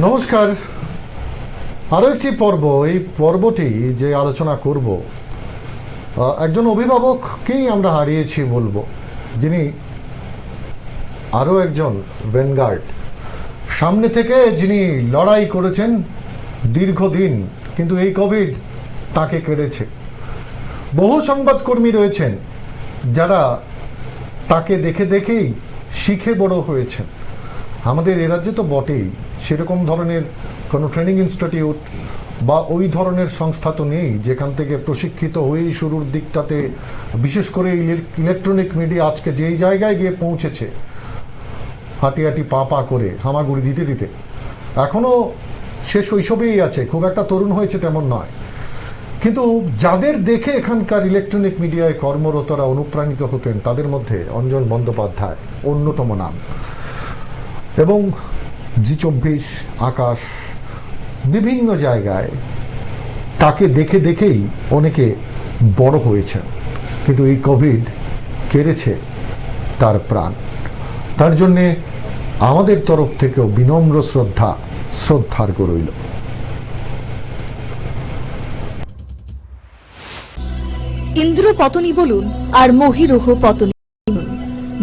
নমস্কার। আরো একটি পর্ব, এই পর্বটি যে আলোচনা করব একজন অভিভাবককেই আমরা হারিয়েছি বলবো, যিনি আরো একজন ভ্যানগার্ড, সামনে থেকে যিনি লড়াই করেছেন দীর্ঘদিন, কিন্তু এই কোভিড তাকে কেড়েছে। বহু সংবাদকর্মী রয়েছেন যারা তাকে দেখে দেখেই শিখে বড় হয়েছেন। আমাদের এ রাজ্যে তো বটেই, সেরকম ধরনের কোনো ট্রেনিং ইনস্টিটিউট বা ওই ধরনের সংস্থা তো নেই যেখান থেকে প্রশিক্ষিত হয়েই শুরুর দিকটাতে, বিশেষ করে ইলেকট্রনিক মিডিয়া আজকে যেই জায়গায় গিয়ে পৌঁছেছে, হাঁটি হাঁটি পা পা করে হামাগুড়ি দিতে দিতে এখনো সে শৈশবেই আছে, খুব একটা তরুণ হয়েছে তেমন নয়। কিন্তু যাদের দেখে এখানকার ইলেকট্রনিক মিডিয়ায় কর্মরতরা অনুপ্রাণিত হতেন, তাদের মধ্যে অঞ্জন বন্দ্যোপাধ্যায় অন্যতম নাম। এবং জি24, আকাশ, বিভিন্ন জায়গায় তাকে দেখে দেখেই অনেকে বড় হয়েছেন, কিন্তু এই কোভিড কেড়েছে তার প্রাণ। তার জন্যে আমাদের তরফ থেকেও বিনম্র শ্রদ্ধার্ঘ্য রইল। ইন্দ্রপতনী বলুন আর মহিরুহ পতনী বলুন,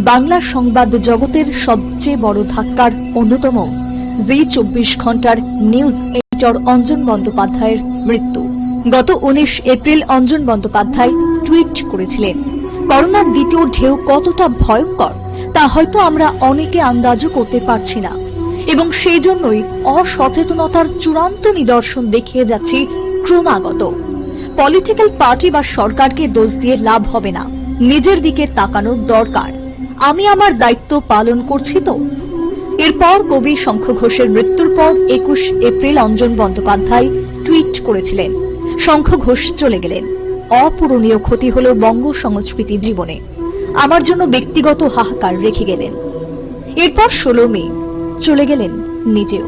বাংলা সংবাদ জগতের সবচেয়ে বড় ধাক্কার অন্যতম জি24 ঘন্টার নিউজ এডিটর অঞ্জন বন্দ্যোপাধ্যায়ের মৃত্যু। গত 19 এপ্রিল অঞ্জন বন্দ্যোপাধ্যায় টুইট করেছিলেন, করোনার দ্বিতীয় ঢেউ কতটা ভয়ঙ্কর তা হয়তো আমরা অনেকে আন্দাজও করতে পারছি না, এবং সেই জন্যই অসচেতনতার চূড়ান্ত নিদর্শন দেখিয়ে যাচ্ছি ক্রমাগত। পলিটিক্যাল পার্টি বা সরকারকে দোষ দিয়ে লাভ হবে না, নিজের দিকে তাকানো দরকার। আমি আমার দায়িত্ব পালন করছি তো। এরপর কবি শঙ্খ ঘোষের মৃত্যুর পর 21 এপ্রিল অঞ্জন বন্দ্যোপাধ্যায় টুইট করেছিলেন, শঙ্খ ঘোষ চলে গেলেন, অপূরণীয় ক্ষতি হল বঙ্গ সংস্কৃতি জীবনে, আমার জন্য ব্যক্তিগত হাহাকার রেখে গেলেন। এরপর 16 মে চলে গেলেন নিজেও।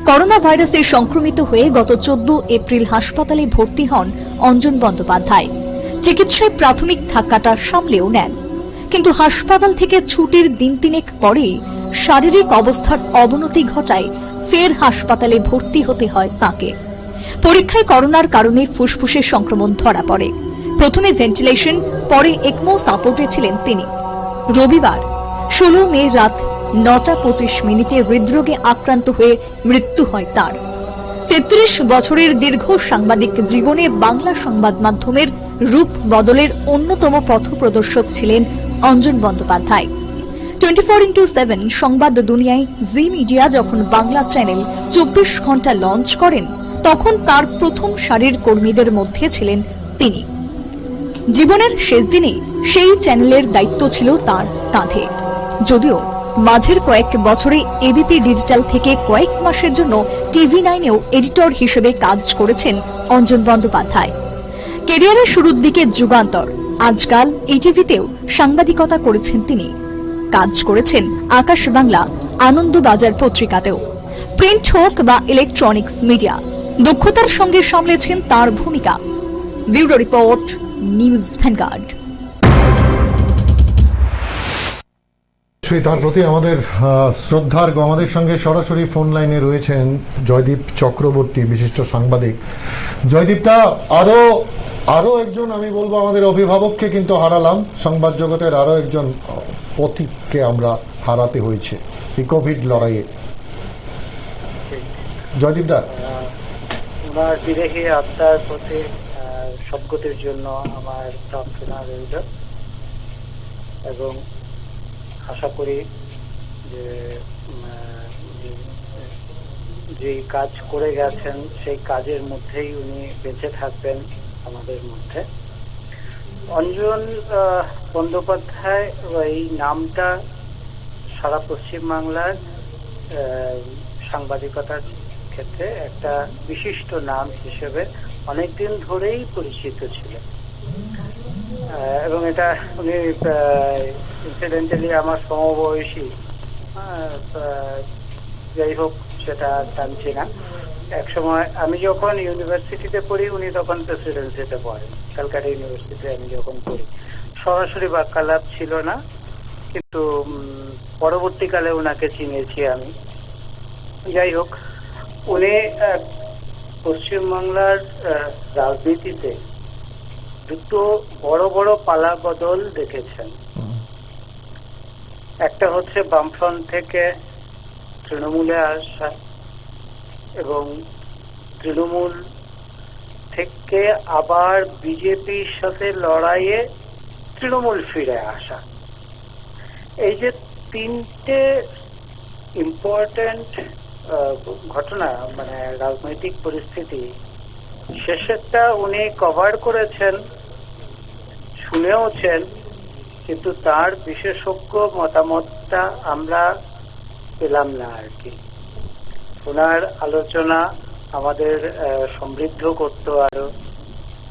করোনা ভাইরাসে সংক্রমিত হয়ে গত 14 এপ্রিল হাসপাতালে ভর্তি হন অঞ্জন বন্দ্যোপাধ্যায়। চিকিৎসায় প্রাথমিক ধাক্কাটা সামলেও নেন, কিন্তু হাসপাতাল থেকে ছুটির দিন তিনেক পরেই শারীরিক অবস্থার অবনতি ঘটায় ফের হাসপাতালে ভর্তি হতে হয় তাঁকে। পরীক্ষায় করোনার কারণে ফুসফুসে সংক্রমণ ধরা পড়ে। প্রথমে ভেন্টিলেশন, পরে একমো সাপোর্টে ছিলেন তিনি। রবিবার 16 মে রাত 9:25 হৃদরোগে আক্রান্ত হয়ে মৃত্যু হয় তার। 33 বছরের দীর্ঘ সাংবাদিক জীবনে বাংলা সংবাদ মাধ্যমের রূপ বদলের অন্যতম পথপ্রদর্শক ছিলেন অঞ্জন বন্দ্যোপাধ্যায়। 24x7 সংবাদ দুনিয়ায় জি মিডিয়া যখন বাংলা চ্যানেল 24 ঘন্টা লঞ্চ করেন, তখন তার প্রথম সারির কর্মীদের মধ্যে ছিলেন তিনি। জীবনের শেষ দিনে সেই চ্যানেলের দায়িত্ব ছিল তার কাঁধে। যদিও মাঝের কয়েক বছরে এবিপি ডিজিটাল থেকে কয়েক মাসের জন্য TV9-এও এডিটর হিসেবে কাজ করেছেন অঞ্জন বন্দ্যোপাধ্যায়। ক্যারিয়ারের শুরুর দিকে যুগান্তর, আজকাল এটিভিতেও সাংবাদিকতা করেছেন তিনি। কাজ করেছেন আকাশ বাংলা, আনন্দবাজার পত্রিকাতেও। প্রিন্ট হোক বা ইলেকট্রনিক্স মিডিয়া, দক্ষতার সঙ্গে সামলেছেন তার ভূমিকা। Bureau report, news vanguard. তার প্রতি আমাদের শ্রদ্ধার্ঘ্য। আমাদের সঙ্গে সরাসরি ফোন লাইনে রয়েছেন জয়দীপ চক্রবর্তী, বিশিষ্ট সাংবাদিক। জয়দীপটা, আরো একজন আমি বলবো আমাদের অভিভাবককে কিন্তু হারালাম, সংবাদ জগতের আরো একজন পথিককে আমরা হারাতে হয়েছে এই কোভিড লড়াইয়ে। জয়দীপদা, ওনার বিদেহী আত্মার প্রতি সদ্গতির জন্য আমার প্রার্থনা রইল, এবং আশা করি যে কাজ করে গেছেন সেই কাজের মধ্যেই উনি বেঁচে থাকবেন আমাদের মধ্যে। অঞ্জন বন্দ্যোপাধ্যায় এই নামটা সারা পশ্চিম বাংলার সাংবাদিকতার ক্ষেত্রে একটা বিশিষ্ট নাম হিসেবে অনেকদিন ধরেই পরিচিত ছিল, এবং এটা উনি ইনসিডেন্টালি আমার সমবয়সী, যাই হোক সেটা টানছি না। একসময় আমি যখন ইউনিভার্সিটিতে পড়ি, উনি তখন প্রেসিডেন্সিতে পড়েন, ক্যালকাটা ইউনিভার্সিটিতে আমি যখন পড়ি। সরাসরি বাক্যালাপ ছিল না, কিন্তু পরবর্তীকালে ওনাকে চিনেছি আমি। যাই হোক, উনি পশ্চিমবাংলার রাজনীতিতে দুটো বড় বড় পালা বদল দেখেছেন। একটা হচ্ছে বামফ্রন্ট থেকে তৃণমূলে আসা এবং তৃণমূল থেকে আবার বিজেপির সাথে লড়াইয়ে তৃণমূল ফিরে আসা। এই যে তিনটে ইম্পর্টেন্ট ঘটনা, মানে রাজনৈতিক পরিস্থিতি, শেষেরটা উনি কভার করেছেন, শুনেওছেন, কিন্তু তার বিশেষজ্ঞ মতামতটা আমরা পেলাম না আর কি। ওনার আলোচনা আমাদের সমৃদ্ধ করত, আরো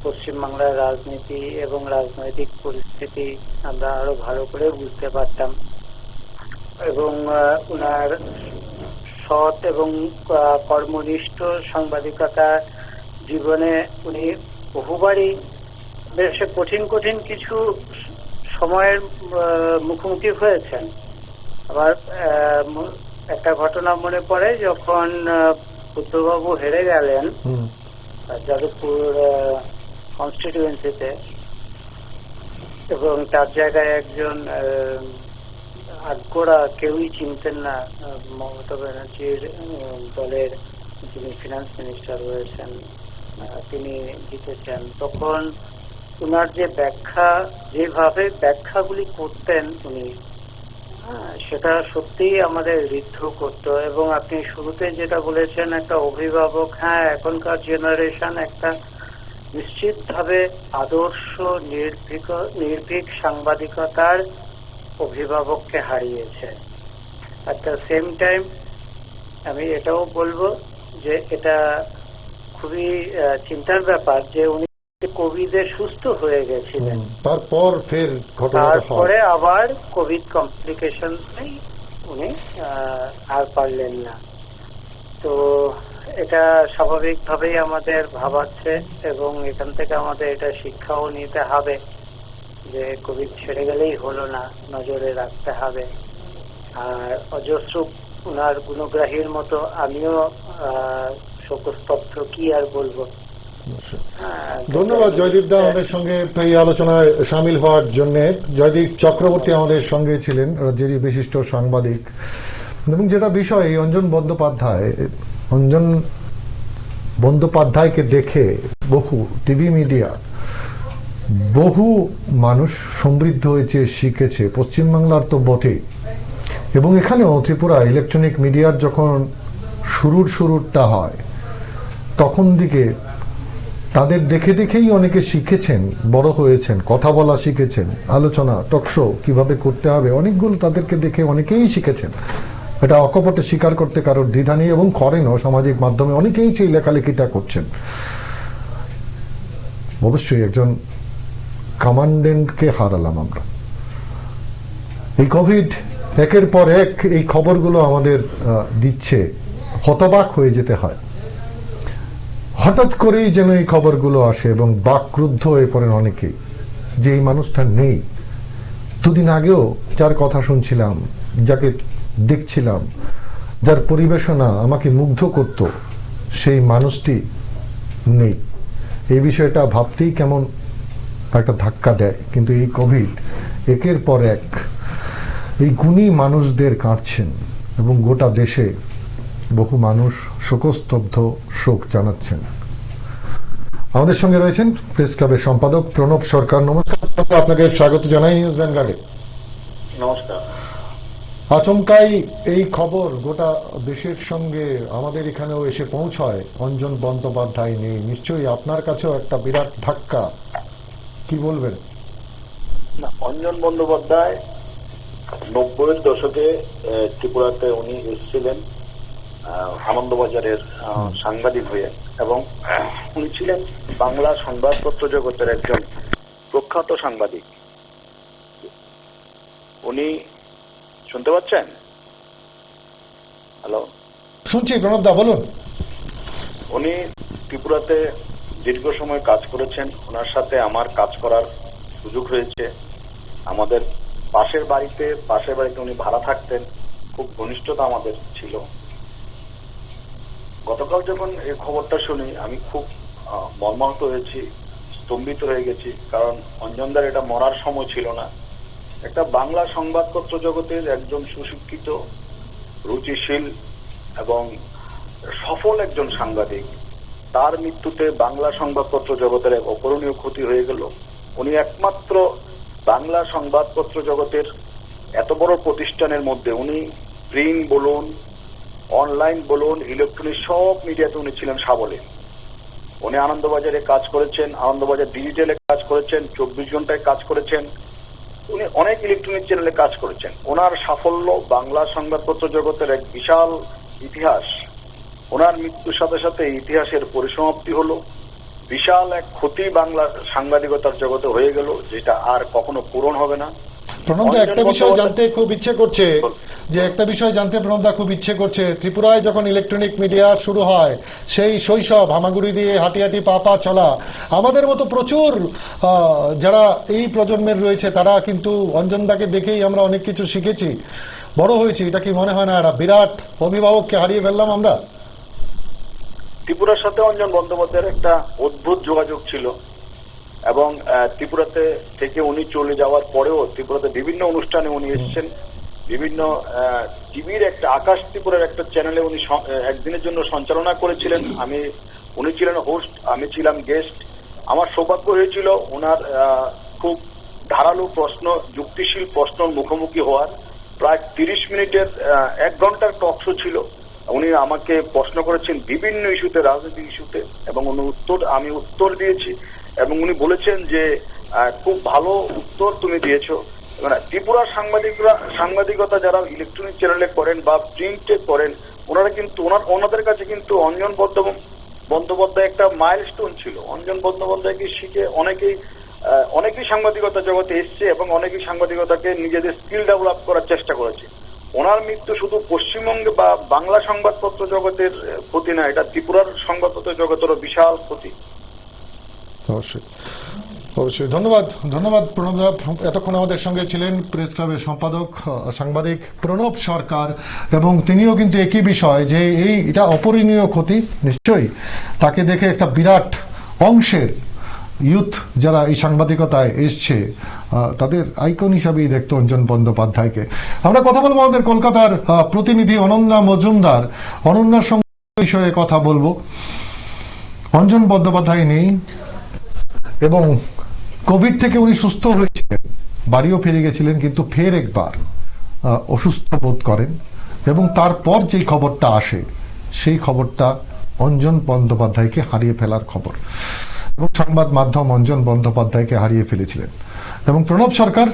পশ্চিমবাংলার রাজনীতি এবং রাজনৈতিক পরিস্থিতি আমরা আরো ভালো করে বুঝতে পারতাম। এবং ওনার সৎ এবং কর্মনিষ্ঠ সাংবাদিকতা জীবনে উনি বহুবারই বেশ কঠিন কঠিন কিছু সময়ের মুখোমুখি হয়েছেন। আমার একটা ঘটনা মনে পড়ে, যখন বুদ্ধবাবু হেরে গেলেন যাদবপুর কনস্টিটিউয়েন্সিতে এবং তার জায়গায় একজন আগ্রোড়া কেউই চিনতেন না, মমতা ব্যানার্জির দলের যিনি ফিনান্স মিনিস্টার রয়েছেন, তিনি জিতেছেন। তখন উনার যে ব্যাখ্যা, যেভাবে ব্যাখ্যাগুলি করতেন উনি, সেটা সত্যিই আমাদের ঋদ্ধ করত। এবং আপনি শুরুতে যেটা বলেছেন, একটা অভিভাবক, হ্যাঁ, এখনকার জেনারেশন একটা নিশ্চিতভাবে আদর্শ নির্ভীক সাংবাদিকতার অভিভাবককে হারিয়েছে। অ্যাট দ্য সেম টাইম আমি এটাও বলবো যে এটা খুবই চিন্তার ব্যাপার যে উনি কোভিডে সুস্থ হয়ে গেছিলেন, তারপরে আবার কোভিড কমপ্লিকেশন উনি আর পারলেন না। তো এটা স্বাভাবিকভাবেই আমাদের ভাবাচ্ছে এবং এখান থেকে আমাদের এটা শিক্ষাও নিতে হবে যে কোভিড ছেড়ে গেলেই হলো না, নজরে রাখতে হবে। আর অজস্র উনার গুণগ্রাহীর মতো আমিও শোকস্তব্ধ, কি আর বলবো। ধন্যবাদ জয়দীপ দা আমাদের সঙ্গে এই আলোচনায় সামিল হওয়ার জন্য। জয়দীপ চক্রবর্তী আমাদের সঙ্গে ছিলেন, রাজ্যেরই বিশিষ্ট সাংবাদিক। এবং যেটা বিষয়, অঞ্জন বন্দ্যোপাধ্যায়কে দেখে বহু টিভি মিডিয়া, বহু মানুষ সমৃদ্ধ হয়েছে, শিখেছে, পশ্চিমবাংলার তো বটেই। এবং এখানেও ত্রিপুরা ইলেকট্রনিক মিডিয়ার যখন শুরুরটা হয়, তখন দিকে তাদের দেখে দেখেই অনেকে শিখেছেন, বড় হয়েছেন, কথা বলা শিখেছেন, আলোচনা টকশো কিভাবে করতে হবে, অনেকগুলো তাদেরকে দেখে অনেকেই শিখেছেন। এটা অকপটে স্বীকার করতে কারোর দ্বিধা নেই এবং করেনও। সামাজিক মাধ্যমে অনেকেই সেই লেখালেখিটা করছেন। অবশ্যই একজন কমান্ডেন্টকে হারালাম আমরা। এই কোভিড একের পর এক এই খবরগুলো আমাদের দিচ্ছে, হতবাক হয়ে যেতে হয়। হঠাৎ করেই যেন এই খবরগুলো আসে এবং বাকরুদ্ধ হয়ে পড়েন অনেকেই যে এই মানুষটা নেই। দুদিন আগেও যার কথা শুনছিলাম, যাকে দেখছিলাম, যার পরিবেশনা আমাকে মুগ্ধ করত, সেই মানুষটি নেই। এই বিষয়টা ভাবতেই কেমন একটা ধাক্কা দেয়। কিন্তু এই কোভিড একের পর এক এই গুণী মানুষদের কাটছেন এবং গোটা দেশে বহু মানুষ শোকস্তব্ধ, শোক জানাচ্ছেন। আমাদের সঙ্গে রয়েছেন প্রেস ক্লাবের সম্পাদক প্রণব সরকার। নমস্কার, আপনাকে স্বাগত জানাই নিউজ ভ্যানগার্ডে। নমস্কার। আচমকাই এই খবর গোটা দেশের সঙ্গে আমাদের এখানেও এসে পৌঁছয়, অঞ্জন বন্দ্যোপাধ্যায় নেই। নিশ্চয়ই আপনার কাছেও একটা বিরাট ধাক্কা, কি বলবেন? না, অঞ্জন বন্দ্যোপাধ্যায় 90-এর দশকে ত্রিপুরাতে উনি এসেছিলেন আনন্দবাজারের সাংবাদিক হয়ে, এবং উনি ছিলেন বাংলা সংবাদপত্র জগতের একজন প্রখ্যাত সাংবাদিক। উনি শুনতে পাচ্ছেন? হ্যালো, শুনছি প্রণব দা, বলুন। উনি ত্রিপুরাতে দীর্ঘ সময় কাজ করেছেন। ওনার সাথে আমার কাজ করার সুযোগ হয়েছে। আমাদের পাশের বাড়িতে উনি ভাড়া থাকতেন, খুব ঘনিষ্ঠতা আমাদের ছিল। গতকাল যখন এই খবরটা শুনি আমি খুব মর্মাহত হয়েছি, স্তম্ভিত হয়ে গেছি। কারণ অঞ্জনদার এটা মরার সময় ছিল না। একটা বাংলা সংবাদপত্র জগতের একজন সুশিক্ষিত, রুচিশীল এবং সফল একজন সাংবাদিক, তার মৃত্যুতে বাংলা সংবাদপত্র জগতের এক অপূরণীয় ক্ষতি হয়ে গেল। উনি একমাত্র বাংলা সংবাদপত্র জগতের এত বড় প্রতিষ্ঠানের মধ্যে, উনি প্রিন্ট বলুন, অনলাইন বলুন, ইলেকট্রনিক সব মিডিয়াতে উনি ছিলেন সাবলীল। উনি আনন্দবাজারে কাজ করেছেন, আনন্দবাজার ডিজিটালে কাজ করেছেন, 24 ঘন্টায় কাজ করেছেন, উনি অনেক ইলেকট্রনিক চ্যানেলে কাজ করেছেন। ওনার সাফল্য বাংলা সংবাদপত্র জগতের এক বিশাল ইতিহাস। ওনার মৃত্যুর সাথে সাথে ইতিহাসের পরিসমাপ্তি হলো, বিশাল এক ক্ষতি বাংলা সাংবাদিকতার জগতে হয়ে গেল, যেটা আর কখনো পূরণ হবে না। প্রণবদা একটা বিষয় জানতে খুব ইচ্ছে করছে, ত্রিপুরায় যখন ইলেকট্রনিক মিডিয়া শুরু হয়, সেই শৈশব হামাগুড়ি দিয়ে হাঁটি হাঁটি পা পা চলা, আমাদের মতো প্রচুর যারা এই প্রজন্মের রয়েছে তারা কিন্তু অঞ্জনদাকে দেখেই আমরা অনেক কিছু শিখেছি, বড় হয়েছি। এটা কি মনে হয় না একটা বিরাট অভিভাবককে হারিয়ে ফেললাম আমরা? ত্রিপুরার সাথে অঞ্জন বন্দ্যোপাধ্যায়ের একটা অদ্ভুত যোগাযোগ ছিল এবং ত্রিপুরাতে থেকে উনি চলে যাওয়ার পরেও ত্রিপুরাতে বিভিন্ন অনুষ্ঠানে উনি এসেছেন। বিভিন্ন টিভির একটা আকাশ ত্রিপুরার একটা চ্যানেলে উনি একদিনের জন্য সঞ্চালনা করেছিলেন। উনি ছিলেন হোস্ট, আমি ছিলাম গেস্ট। আমার সৌভাগ্য হয়েছিল ওনার খুব ধারালো প্রশ্ন, যুক্তিশীল প্রশ্নের মুখোমুখি হওয়ার। প্রায় 30 মিনিটের 1 ঘন্টার টক শো ছিল। উনি আমাকে প্রশ্ন করেছেন বিভিন্ন ইস্যুতে, রাজনৈতিক ইস্যুতে, এবং আমি উত্তর দিয়েছি এবং উনি বলেছেন যে খুব ভালো উত্তর তুমি দিয়েছো। মানে ত্রিপুরার সাংবাদিকতা যারা ইলেকট্রনিক চ্যানেলে করেন বা প্রিন্টে করেন, ওনারা কিন্তু ওনাদের কাছে কিন্তু অঞ্জন বন্দ্যোপাধ্যায় একটা মাইলস্টোন ছিল। অঞ্জন বন্দ্যোপাধ্যায়কে শিখে অনেকেই সাংবাদিকতা জগতে এসছে এবং অনেকেই সাংবাদিকতাকে নিজেদের স্কিল ডেভেলপ করার চেষ্টা করেছে। ওনার মৃত্যু শুধু পশ্চিমবঙ্গে বা বাংলা সংবাদপত্র জগতের ক্ষতি না, এটা ত্রিপুরার সংবাদপত্র জগতেরও বিশাল ক্ষতি। অবশ্যই অবশ্যই। ধন্যবাদ প্রণবদা। এতক্ষণ আমাদের সঙ্গে ছিলেন প্রেস ক্লাবের সম্পাদক সাংবাদিক প্রণব সরকার, এবং তিনিও কিন্তু একই বিষয় যে এটা অপরিণীয় ক্ষতি। নিশ্চয়ই তাকে দেখে একটা বিরাট অংশের ইউথ যারা এই সাংবাদিকতায় এসছে তাদের আইকন হিসাবেই দেখতো অঞ্জন বন্দ্যোপাধ্যায়কে। আমরা কথা বলবো আমাদের কলকাতার প্রতিনিধি অনন্যা মজুমদার। অনন্যার সঙ্গে বিষয়ে কথা বলবো। অঞ্জন বন্দ্যোপাধ্যায় নেই এবং কোভিড থেকে উনি সুস্থ হয়েছিলেন, বাড়িও ফিরে গেছিলেন, কিন্তু ফের একবার অসুস্থ বোধ করেন এবং তারপর যেই খবরটা আসে সেই খবরটা অঞ্জন বন্দ্যোপাধ্যায়কে হারিয়ে ফেলার খবর, এবং সংবাদ মাধ্যম অঞ্জন বন্দ্যোপাধ্যায়কে হারিয়ে ফেলেছিলেন। এবং প্রণব সরকার,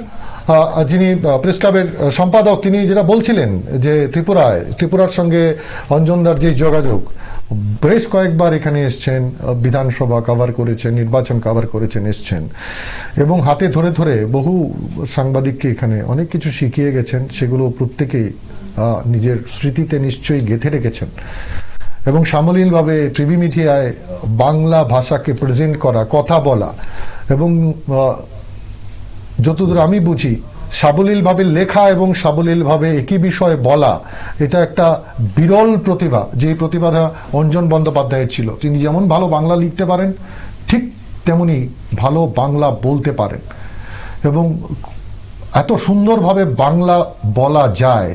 যিনি প্রেস ক্লাবের সম্পাদক, তিনি যেটা বলছিলেন যে ত্রিপুরার সঙ্গে অঞ্জনদার যে যোগাযোগ, বেশ কয়েকবার এখানে এসছেন, বিধানসভা কভার করেছেন, নির্বাচন কভার করেছেন, এসছেন এবং হাতে ধরে ধরে বহু সাংবাদিককে এখানে অনেক কিছু শিখিয়ে গেছেন। সেগুলো প্রত্যেকেই নিজের স্মৃতিতে নিশ্চয়ই গেঁথে রেখেছেন এবং সামলীলভাবে টিভি মিডিয়ায় বাংলা ভাষাকে প্রেজেন্ট করা, কথা বলা এবং যতদূর আমি বুঝি সাবলীলভাবে লেখা এবং সাবলীলভাবে একই বিষয়ে বলা, এটা একটা বিরল প্রতিভা, যে প্রতিভাটা অঞ্জন বন্দ্যোপাধ্যায়ের ছিল। তিনি যেমন ভালো বাংলা লিখতে পারেন, ঠিক তেমনি ভালো বাংলা বলতে পারেন এবং এত সুন্দরভাবে বাংলা বলা যায়,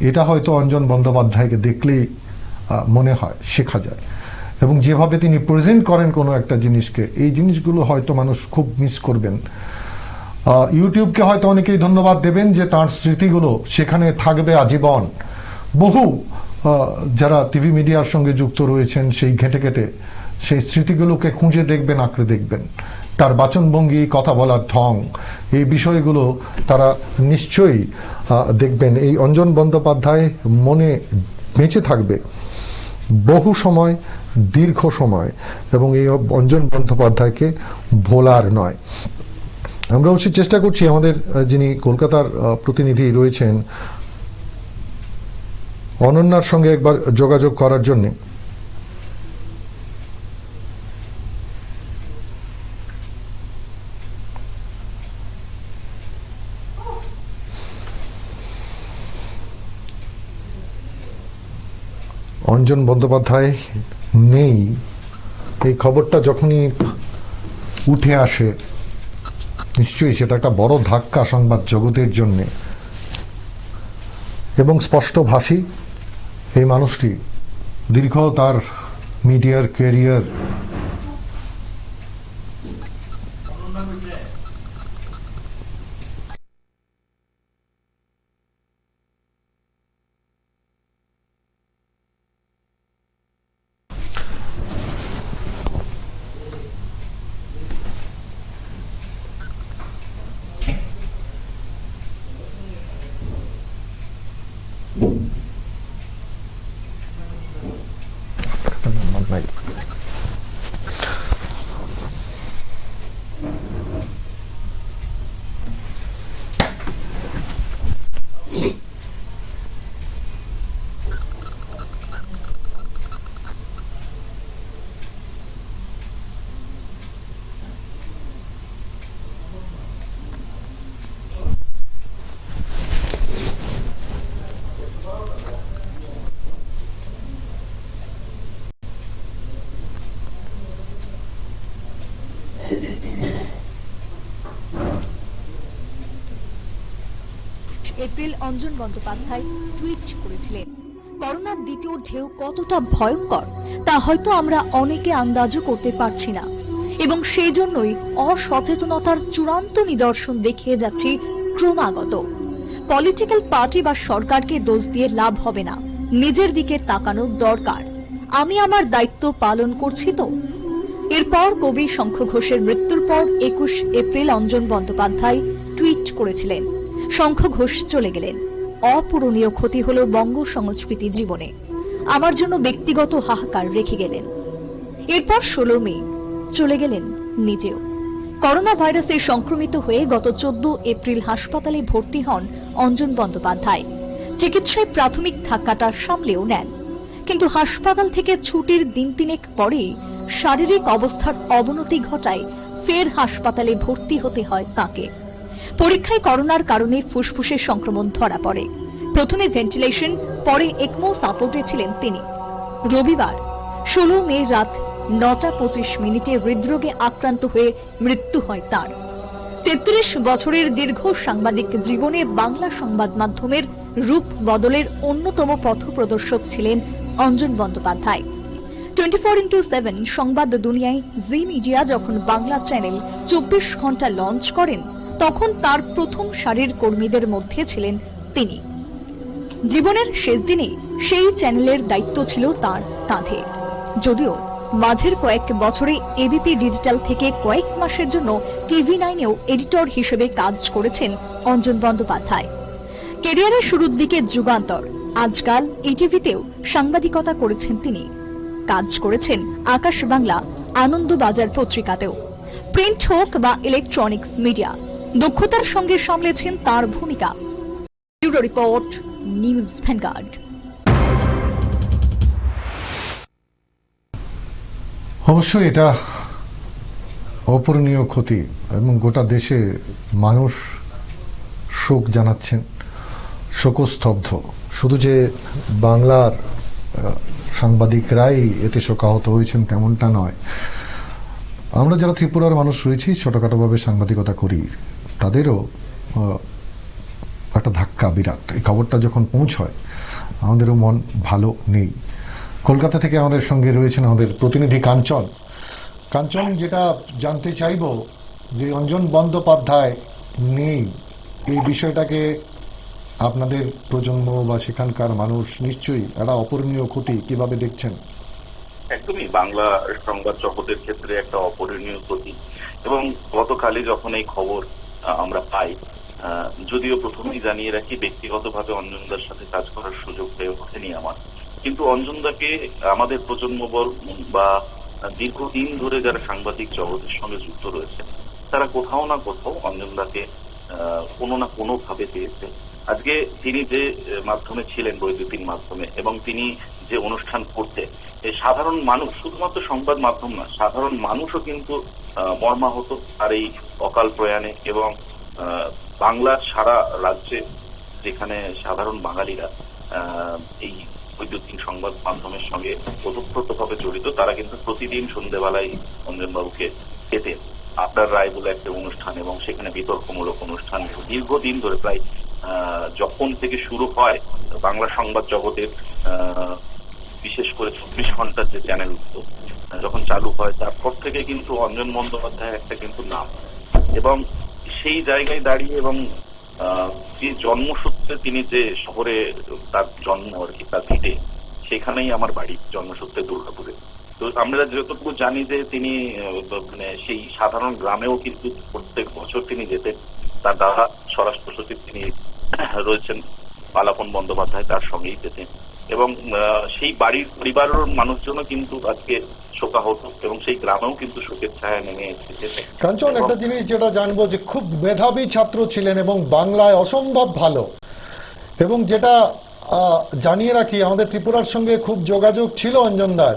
এটা হয়তো অঞ্জন বন্দ্যোপাধ্যায়কে দেখলেই মনে হয়, শেখা যায়। এবং যেভাবে তিনি প্রেজেন্ট করেন কোনো একটা জিনিসকে, এই জিনিসগুলো হয়তো মানুষ খুব মিস করবেন। ইউটিউবকে হয়তো অনেকেই ধন্যবাদ দেবেন যে তার স্মৃতিগুলো সেখানে থাকবে আজীবন। বহু যারা টিভি মিডিয়ার সঙ্গে যুক্ত রয়েছেন সেই ঘেঁটে ঘেঁটে সেই স্মৃতিগুলোকে খুঁজে দেখবেন, আঁকড়ে দেখবেন। তার বাচনভঙ্গি, কথা বলার ঢং, এই বিষয়গুলো তারা নিশ্চয়ই দেখবেন। এই অঞ্জন বন্দ্যোপাধ্যায় মনে বেঁচে থাকবে বহু সময়, দীর্ঘ সময়, এবং এই অঞ্জন বন্দ্যোপাধ্যায়কে ভোলার নয়। আমরা অবশ্যই চেষ্টা করছি আমাদের যিনি কলকাতার প্রতিনিধি রয়েছেন অনন্যার সঙ্গে একবার যোগাযোগ করার জন্য। অঞ্জন বন্দ্যোপাধ্যায় নেই, এই খবরটা যখনই উঠে আসে নিশ্চয়ই সেটা একটা বড় ধাক্কা সংবাদ জগতের জন্য। এবং স্পষ্টভাষী এই মানুষটি দীর্ঘ তার মিডিয়ার career, April Anjan Bandyopadhyay tweet করেছিলেন, করোনার দ্বিতীয় ঢেউ কতটা ভয়ঙ্কর তা হয়তো আমরা অনেকে আন্দাজও করতে পারছি না, এবং সেই জন্যই অসচেতনতার চূড়ান্ত নিদর্শন দেখিয়ে যাচ্ছি ক্রমাগত। পলিটিক্যাল পার্টি বা সরকারকে দোষ দিয়ে লাভ হবে না, নিজের দিকে তাকানো দরকার। আমি আমার দায়িত্ব পালন করছি তো। এরপর কবি শঙ্খ ঘোষের মৃত্যুর পর 21 এপ্রিল অঞ্জন বন্দ্যোপাধ্যায় টুইট করেছিলেন, শঙ্খ ঘোষ চলে গেলেন, অপূরণীয় ক্ষতি হল বঙ্গ সংস্কৃতি জীবনে, আমার জন্য ব্যক্তিগত হাহাকার রেখে গেলেন। এরপর 16 মে চলে গেলেন নিজেও। করোনা ভাইরাসে সংক্রমিত হয়ে গত 14 এপ্রিল হাসপাতালে ভর্তি হন অঞ্জন বন্দ্যোপাধ্যায়। চিকিৎসায় প্রাথমিক ধাক্কাটা সামলেও নেন, কিন্তু হাসপাতাল থেকে ছুটির দিন তিনেক পরেই শারীরিক অবস্থার অবনতি ঘটায় ফের হাসপাতালে ভর্তি হতে হয় তাঁকে। পরীক্ষায় করোনার কারণে ফুসফুসের সংক্রমণ ধরা পড়ে। প্রথমে ভেন্টিলেশন, পরে একমো সাপোর্টে ছিলেন তিনি। রবিবার 16 মে রাত 9:25 হৃদরোগে আক্রান্ত হয়ে মৃত্যু হয় তার। 33 বছরের দীর্ঘ সাংবাদিক জীবনে বাংলা সংবাদ মাধ্যমের রূপ বদলের অন্যতম পথপ্রদর্শক ছিলেন অঞ্জন বন্দ্যোপাধ্যায়। 24x7 সংবাদ দুনিয়ায় জি মিডিয়া যখন বাংলা চ্যানেল 24 ঘন্টা লঞ্চ করেন, তখন তার প্রথম সারির কর্মীদের মধ্যে ছিলেন তিনি। জীবনের শেষ দিনে সেই চ্যানেলের দায়িত্ব ছিল তার কাঁধে। যদিও মাঝের কয়েক বছরে এবিপি ডিজিটাল থেকে কয়েক মাসের জন্য TV9-এও এডিটর হিসেবে কাজ করেছেন অঞ্জন বন্দ্যোপাধ্যায়। ক্যারিয়ারের শুরুর দিকে যুগান্তর, আজকাল ইটিভিতেও সাংবাদিকতা করেছেন তিনি। কাজ করেছেন আকাশ বাংলা, আনন্দবাজার পত্রিকাতেও। প্রিন্ট হোক বা ইলেকট্রনিক্স মিডিয়া, দক্ষতার সঙ্গে সামলেছেন তার ভূমিকা। Bureau report, news vanguard. অবশ্যই এটা অপূরণীয় ক্ষতি এবং গোটা দেশে মানুষ শোক জানাচ্ছেন, শোকস্তব্ধ। শুধু যে বাংলার সাংবাদিকরাই এতে শোকাহত হয়েছেন তেমনটা নয়, আমরা যারা ত্রিপুরার মানুষ রয়েছি, ছোটখাটোভাবে সাংবাদিকতা করি, তাদেরও একটা ধাক্কা বিরাট। এই খবরটা যখন পৌঁছয় আমাদেরও মন ভালো নেই। কলকাতা থেকে আমাদের সঙ্গে রয়েছেন আমাদের প্রতিনিধি কাঞ্চন। কাঞ্চন, যেটা জানতে চাইব যে অঞ্জন বন্দ্যোপাধ্যায় নেই, এই বিষয়টাকে আপনাদের প্রজন্ম বা সেখানকার মানুষ নিশ্চয়ই একটা অপূরণীয় ক্ষতি, কিভাবে দেখছেন? একদমই, বাংলা সংবাদ জগতের ক্ষেত্রে একটা অপূরণীয় ক্ষতি। এবং গতকালই যখন এই খবর আমরা পাই, যদিও প্রথমেই জানিয়ে রাখি ব্যক্তিগতভাবে অঞ্জনদার সাথে কাজ করার সুযোগ হয়ে ওঠেনি আমার, কিন্তু অঞ্জনদাকে আমাদের প্রজন্ম বা দীর্ঘদিন ধরে যারা সাংবাদিক জগতের সঙ্গে যুক্ত রয়েছে, তারা কোথাও না কোথাও অঞ্জনদাকে কোনো না কোনো ভাবে পেয়েছে। আজকে তিনি যে মাধ্যমে ছিলেন, বৈদ্যুতিন মাধ্যমে, এবং তিনি যে অনুষ্ঠান করতেন, সাধারণ মানুষ, শুধুমাত্র সংবাদ মাধ্যম না, সাধারণ মানুষও কিন্তু মর্মাহত আর এই অকাল প্রয়াণে। এবং বাংলার সারা রাজ্যে যেখানে সাধারণ বাঙালিরা এই বৈদ্যুতিন সংবাদ মাধ্যমের সঙ্গে ওতপ্রোতভাবে জড়িত, তারা কিন্তু প্রতিদিন সন্ধ্যেবেলায় অঞ্জনবাবুকে পেতেন। আপনার রায় বলে একটা অনুষ্ঠান, এবং সেখানে বিতর্কমূলক অনুষ্ঠান দীর্ঘদিন ধরে, প্রায় যখন থেকে শুরু হয় বাংলা সংবাদ জগতের বিশেষ করে 24 ঘন্টার যে চ্যানেলগুলো যখন চালু হয়, তারপর থেকে কিন্তু অঞ্জন বন্দ্যোপাধ্যায় একটা কিন্তু নাম, এবং সেই জায়গায় দাঁড়িয়ে এবং যে জন্মসূত্রে তিনি যে শহরে তার জন্ম আর কি, তার ভিটে, সেখানেই আমার বাড়ি জন্মসূত্রে দুর্গাপুরে। তো আমরা যতটুকু জানি যে তিনি মানে সেই সাধারণ গ্রামেও কিন্তু প্রত্যেক বছর তিনি যেতেন। তার দাদা স্বরাষ্ট্র সচিব তিনি রয়েছেন পালাপন বন্দ্যোপাধ্যায়, তার সঙ্গেই যেতেন, এবং সেই বাড়ির পরিবারের মানুষজনও কিন্তু আজকে শোকাহত, এবং সেই গ্রামেও কিন্তু শোকের ছায়া নেমে এসেছে। কাঞ্চন, একটা জিনিস যেটা জানবো যে খুব মেধাবী ছাত্র ছিলেন এবং বাংলায় অসম্ভব ভালো, এবং যেটা জানিয়ে রাখি আমাদের ত্রিপুরার সঙ্গে খুব যোগাযোগ ছিল অঞ্জনদার,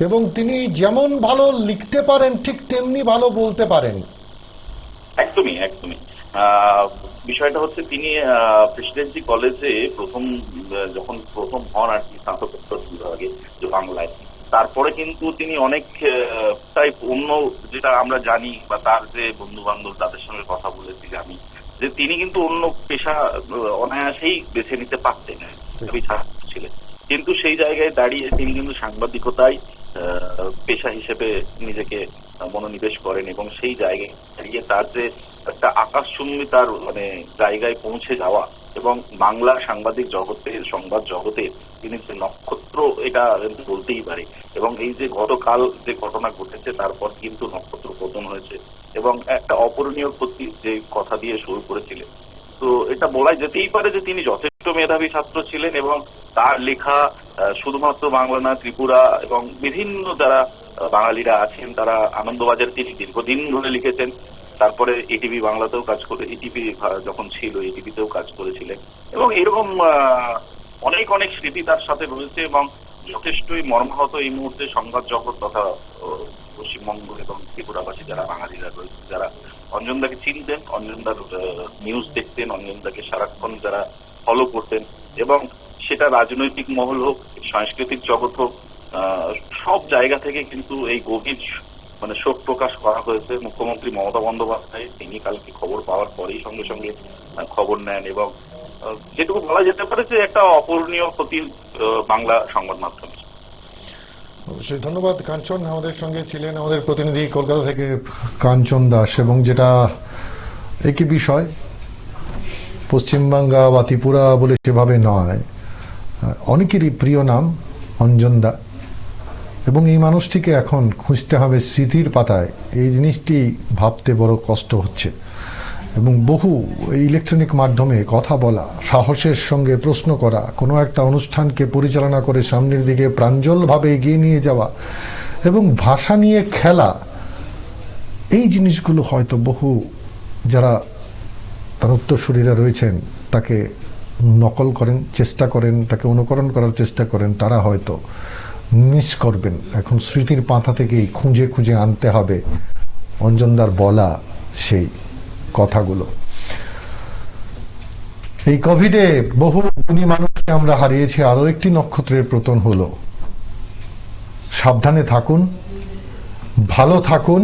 এবং তিনি যেমন ভালো লিখতে পারেন ঠিক তেমনি ভালো বলতে পারেন। একদমই একদমই। বিষয়টা হচ্ছে তিনি প্রেসিডেন্সি কলেজে যখন প্রথম হন আর কি, স্নাতকোত্তর বিভাগে বাংলায়, তারপরে কিন্তু তিনি অনেক অন্য যেটা আমরা জানি বা তার যে বন্ধু বান্ধব তাদের সঙ্গে কথা বলেছি জানি যে তিনি কিন্তু অন্য পেশা অনায়াসেই বেছে নিতে পারতেন, ছাত্র ছিলেন, কিন্তু সেই জায়গায় দাঁড়িয়ে তিনি কিন্তু সাংবাদিকতায় পেশা হিসেবে নিজেকে মনোনিবেশ করেন, এবং সেই জায়গায় দাঁড়িয়ে তার যে একটা আকাশচুম্বী তার মানে জায়গায় পৌঁছে যাওয়া, এবং বাংলা সাংবাদিক জগতে সংবাদ জগতে তিনি যে নক্ষত্র, এটা বলতেই পারে। এবং এই যে গতকাল যে ঘটনা ঘটেছে, তারপর কিন্তু নক্ষত্র পতন হয়েছে, এবং একটা অপূরণীয় ক্ষতি যে কথা দিয়ে শুরু করেছিলেন। তো এটা বলা যেতেই পারে যে তিনি যথেষ্ট মেধাবী ছাত্র ছিলেন, এবং তার লেখা শুধুমাত্র বাংলা না, ত্রিপুরা এবং বিভিন্ন যারা বাঙালিরা আছেন তারা আনন্দবাজারে তিনি দীর্ঘদিন ধরে লিখেছেন। তারপরে এটিভি বাংলাতেও কাজ করে, এটিভি যখন ছিল এটিভিতেও কাজ করেছিলেন, এবং এরকম অনেক অনেক স্মৃতি তার সাথে রয়েছে, এবং যথেষ্টই মর্মাহত এই মুহূর্তে সংবাদ জগৎ তথা পশ্চিমবঙ্গ এবং ত্রিপুরাবাসী যারা বাঙালিরা রয়েছে, যারা অঞ্জনদাকে চিনতেন, অঞ্জনদার নিউজ দেখতেন, অঞ্জনদাকে সারাক্ষণ যারা ফলো করতেন, এবং সেটা রাজনৈতিক মহল হোক, সাংস্কৃতিক জগৎ হোক, সব জায়গা থেকে কিন্তু এই গভীর মানে শোক প্রকাশ করা হয়েছে। মুখ্যমন্ত্রী মমতা বন্দ্যোপাধ্যায় তিনি কালকে খবর পাওয়ার পরেই সঙ্গে সঙ্গে খবর নেন, এবং যেটুকু বলা যেতে পারে যে একটা অপূরণীয় ক্ষতি বাংলা সংবাদ মাধ্যমে। অবশ্যই ধন্যবাদ কাঞ্চন। আমাদের সঙ্গে ছিলেন আমাদের প্রতিনিধি কলকাতা থেকে কাঞ্চন দাস, এবং যেটা একই বিষয়, পশ্চিমবাংলা বা ত্রিপুরা বলে সেভাবে নয়, অনেকেরই প্রিয় নাম অঞ্জনদা, এবং এই মানুষটিকে এখন খুঁজতে হবে স্মৃতির পাতায়। এই জিনিসটি ভাবতে বড় কষ্ট হচ্ছে, এবং বহু ইলেকট্রনিক মাধ্যমে কথা বলা, সাহসের সঙ্গে প্রশ্ন করা, কোনো একটা অনুষ্ঠানকে পরিচালনা করে সামনের দিকে প্রাঞ্জলভাবে এগিয়ে নিয়ে যাওয়া, এবং ভাষা নিয়ে খেলা, এই জিনিসগুলো হয়তো বহু যারা তার উত্তরসূরিরা রয়েছেন তাকে নকল করেন, চেষ্টা করেন, তাকে অনুকরণ করার চেষ্টা করেন, তারা হয়তো মিস করবেন। এখন স্মৃতির পাতা থেকেই খুঁজে খুঁজে আনতে হবে অঞ্জনদার বলা সেই কথাগুলো। এই কোভিডে বহু গুণী মানুষকে আমরা হারিয়েছি, আরো একটি নক্ষত্রের পতন হলো। সাবধানে থাকুন, ভালো থাকুন,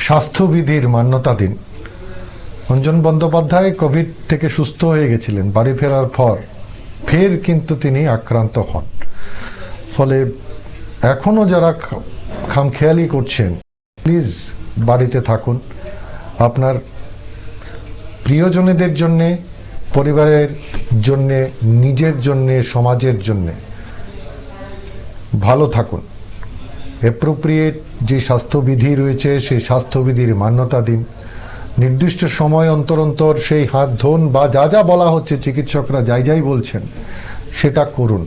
স্বাস্থ্যবিধির মান্যতা দিন। অঞ্জন বন্দ্যোপাধ্যায় কোভিড থেকে সুস্থ হয়ে গেছিলেন, বাড়ি ফেরার পর ফের কিন্তু তিনি আক্রান্ত হন। ফলে এখনো যারা খামখেয়ালি করছেন, প্লিজ বাড়িতে থাকুন। আপনার প্রিয়জনেদের জন্য, পরিবারের জন্য, নিজের জন্য, সমাজের জন্য ভালো থাকুন। অ্যাপ্রোপ্রিয়েট যে স্বাস্থ্যবিধি রয়েছে সেই স্বাস্থ্যবিধির মান্যতা দিন। নির্দিষ্ট সময় অন্তর অন্তর সেই হাত ধোন, বা যা যা বলা হচ্ছে চিকিৎসকরা যাই বলছেন সেটা করুন।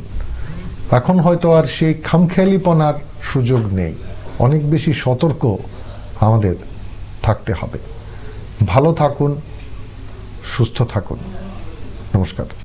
এখন হয়তো আর সেই খামখেয়ালিপনার সুযোগ নেই, অনেক বেশি সতর্ক আমাদের থাকতে হবে। ভালো থাকুন, সুস্থ থাকুন। নমস্কার।